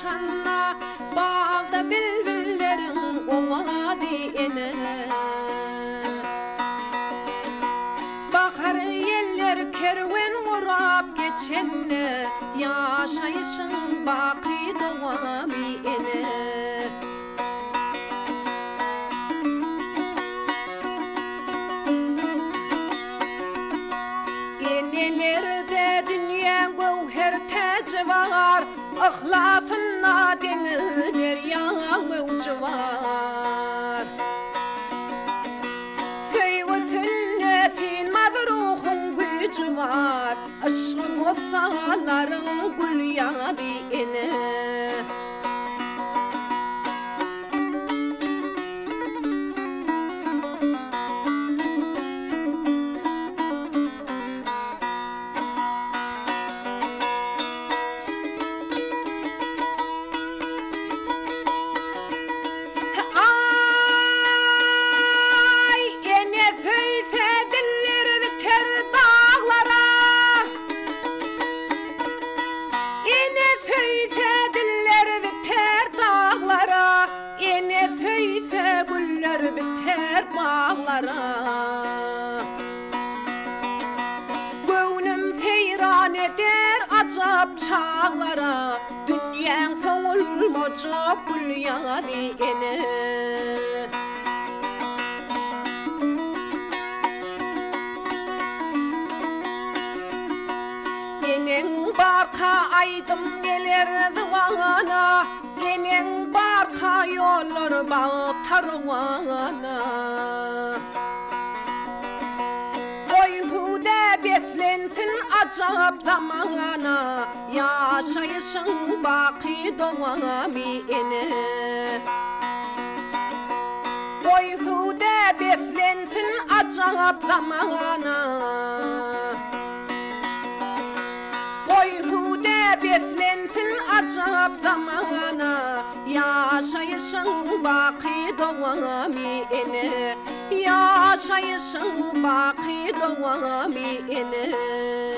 yaşanla bağda bülbüllerin ovadı ene. Bakar yeller kerven kurap geçenne, yaşayışın baki devamı ene. Enelerde dünya gövher tacı var, ahlafında deniz derya mevcu var. Feyvüsünle fin madruhun gücü var, aşkın olsaların gül yadı ene. Biter bağlara, gönlüm seyran eder acap çağlara, dünyan soğulmacak gül yadı ene. Enen barka aydım gelir zıvana, enen barka yollar bağ tarvana. Oyhuda beslensin acap zamana, yaşayışın baki devamı ene. Oyhuda beslensin acap zamana, oyhuda beslensin acap zamana, yaşayışın baki devamı ene. Yaşayışın baki devamı ene.